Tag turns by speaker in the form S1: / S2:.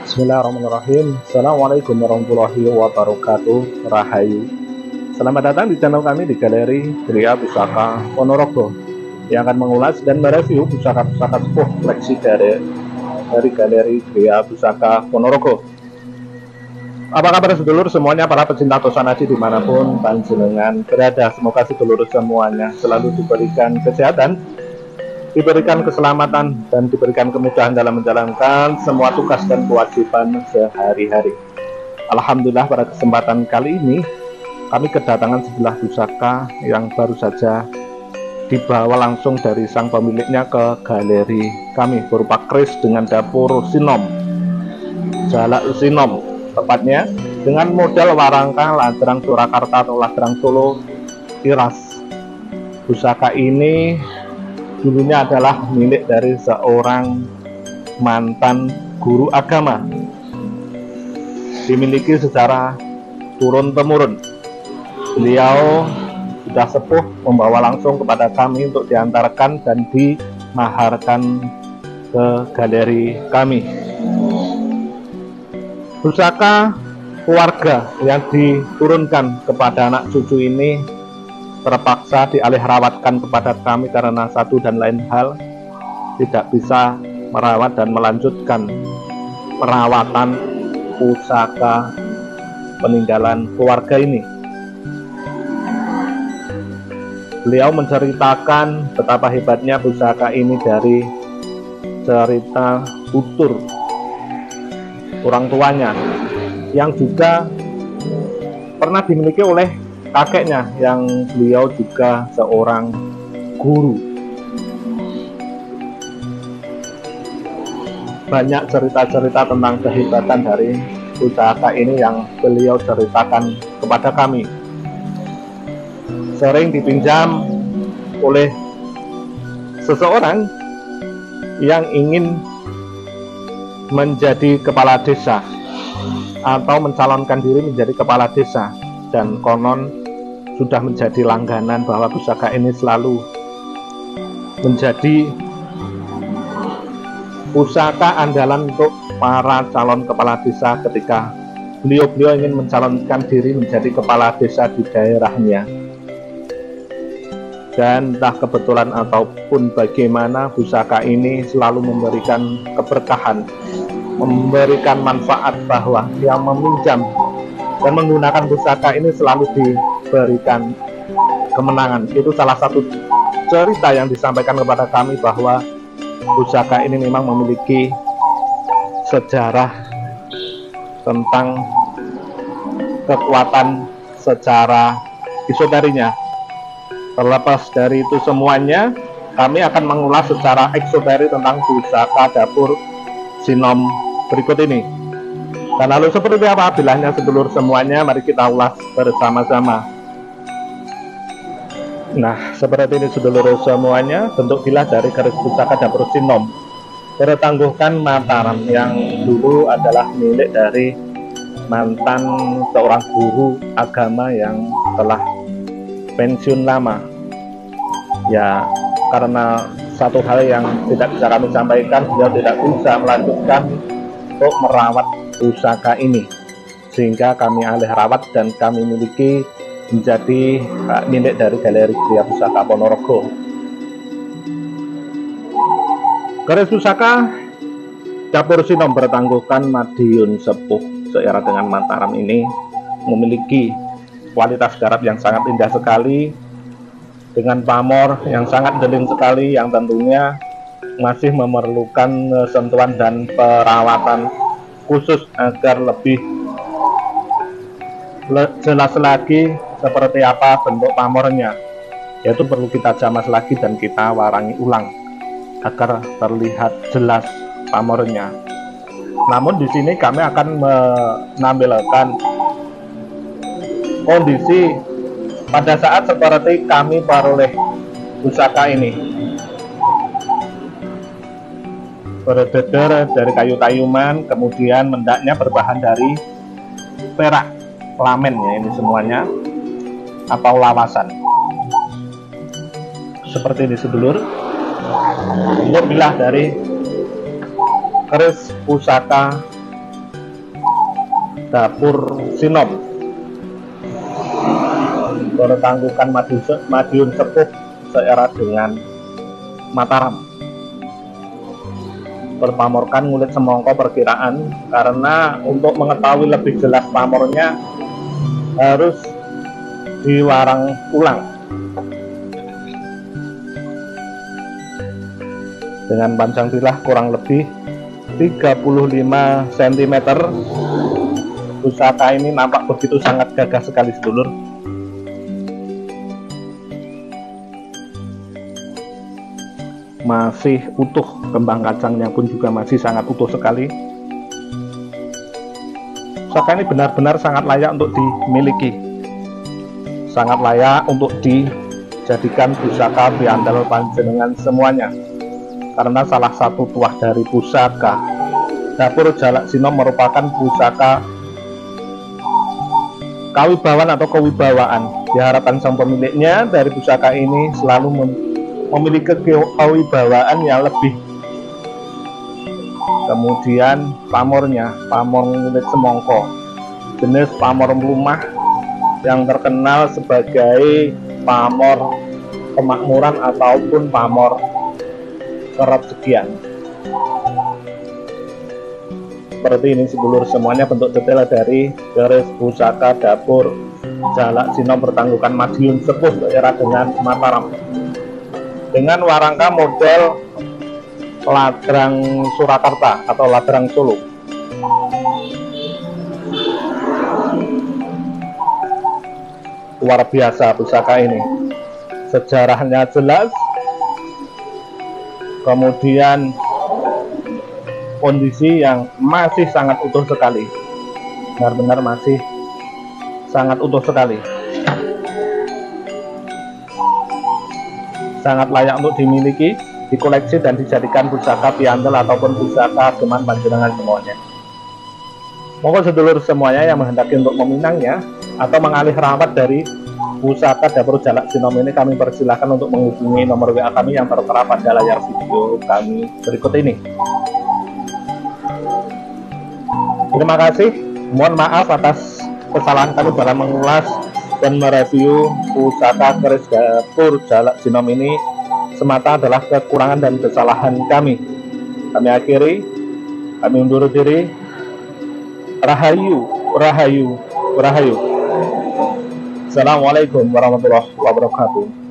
S1: Bismillahirrahmanirrahim. Assalamualaikum warahmatullahi wabarakatuh. Rahayu. Selamat datang di channel kami di Galeri Gria Pusaka Ponorogo yang akan mengulas dan mereview pusaka-pusaka sepuh koleksi dari Galeri Gria Pusaka Ponorogo. Apa kabar sedulur semuanya, para pecinta tosanaji dimanapun panjenengan berada? Semoga sedulur semuanya selalu diberikan kesehatan, diberikan keselamatan, dan diberikan kemudahan dalam menjalankan semua tugas dan kewajiban sehari-hari. Alhamdulillah, pada kesempatan kali ini kami kedatangan sebuah pusaka yang baru saja dibawa langsung dari sang pemiliknya ke galeri kami, berupa keris dengan dapur sinom, jalak sinom tepatnya, dengan model warangka Ladrang Surakarta atau Ladrang Solo Tiras. Pusaka ini dulunya adalah milik dari seorang mantan guru agama, dimiliki secara turun-temurun. Beliau sudah sepuh membawa langsung kepada kami untuk diantarkan dan dimaharkan ke galeri kami. Pusaka keluarga yang diturunkan kepada anak cucu ini terpaksa dialihrawatkan kepada kami karena satu dan lain hal tidak bisa merawat dan melanjutkan perawatan pusaka peninggalan keluarga ini. Beliau menceritakan betapa hebatnya pusaka ini dari cerita tutur orang tuanya, yang juga pernah dimiliki oleh kakeknya, yang beliau juga seorang guru. Banyak cerita-cerita tentang kehebatan dari pusaka ini yang beliau ceritakan kepada kami. Sering dipinjam oleh seseorang yang ingin menjadi kepala desa atau mencalonkan diri menjadi kepala desa, dan konon sudah menjadi langganan bahwa pusaka ini selalu menjadi pusaka andalan untuk para calon kepala desa ketika beliau ingin mencalonkan diri menjadi kepala desa di daerahnya. Dan entah kebetulan ataupun bagaimana, pusaka ini selalu memberikan keberkahan, memberikan manfaat, bahwa yang meminjam dan menggunakan pusaka ini selalu diberikan kemenangan. Itu salah satu cerita yang disampaikan kepada kami, bahwa pusaka ini memang memiliki sejarah tentang kekuatan secara esoterinya. Terlepas dari itu semuanya, kami akan mengulas secara eksoteri tentang pusaka dapur sinom berikut ini. Dan lalu seperti apa bilahnya sedulur semuanya, mari kita ulas bersama-sama. Nah, seperti ini sedulur semuanya, bentuk bilah dari keris pusaka dapur sinom bertangguhkan Mataram, yang dulu adalah milik dari mantan seorang guru agama yang telah pensiun lama. Ya, karena satu hal yang tidak bisa kami sampaikan, beliau tidak bisa melanjutkan untuk merawat pusaka ini, sehingga kami alih rawat dan kami miliki menjadi milik dari Galeri Gria Pusaka Ponorogo. Keris pusaka dapur sinom bertangguhkan Madiun Sepuh seirah dengan Mataram ini memiliki kualitas garap yang sangat indah sekali, dengan pamor yang sangat deling sekali, yang tentunya masih memerlukan sentuhan dan perawatan khusus agar lebih jelas lagi seperti apa bentuk pamornya, yaitu perlu kita jamas lagi dan kita warangi ulang agar terlihat jelas pamornya. Namun di sini kami akan menampilkan kondisi pada saat seperti kami peroleh pusaka ini, berdeder dari kayu tayuman, kemudian mendaknya berbahan dari perak lamen, ya ini semuanya, atau lawasan seperti ini sedulur. Untuk bilah dari keris pusaka Dapur Sinom bertangguhkan Madiun Sepuh seera dengan Mataram. Berpamorkan ngulit semongko perkiraan, karena untuk mengetahui lebih jelas pamornya harus diwarang ulang dengan panjang tilah kurang lebih 35 cm. Pusaka ini nampak begitu sangat gagah sekali sedulur. Masih utuh, kembang kacangnya pun juga masih sangat utuh sekali. Pusaka ini benar-benar sangat layak untuk dimiliki, sangat layak untuk dijadikan pusaka piandal panjenengan semuanya, karena salah satu tuah dari pusaka Dapur Jalak Sinom merupakan pusaka kawibawaan atau kewibawaan. Diharapkan sang pemiliknya dari pusaka ini selalu memiliki kewibawaan yang lebih. Kemudian pamornya, pamor ngulit semongko, jenis pamor melumah yang terkenal sebagai pamor kemakmuran ataupun pamor kerezekian. Seperti ini sedulur, semuanya bentuk detail dari keris pusaka Dapur Jalak Sinom bertangguhkan Madiun Sepuh seera dengan Mataram, dengan warangka model ladrang Surakarta atau ladrang Solo. Luar biasa pusaka ini, sejarahnya jelas, kemudian kondisi yang masih sangat utuh sekali, benar-benar masih sangat utuh sekali, sangat layak untuk dimiliki, dikoleksi dan dijadikan pusaka piandel ataupun pusaka geman panjenengan semuanya. Monggo sedulur semuanya yang menghendaki untuk meminangnya atau mengalih rawat dari pusaka Dapur Jalak Sinom ini, kami persilahkan untuk menghubungi nomor WA kami yang tertera pada layar video kami berikut ini. Terima kasih, mohon maaf atas kesalahan kami dalam mengulas dan mereview pusaka keris Dapur Jalak Sinom ini. Semata adalah kekurangan dan kesalahan kami. Kami akhiri, kami undur diri. Rahayu, rahayu, rahayu. Assalamualaikum warahmatullahi wabarakatuh.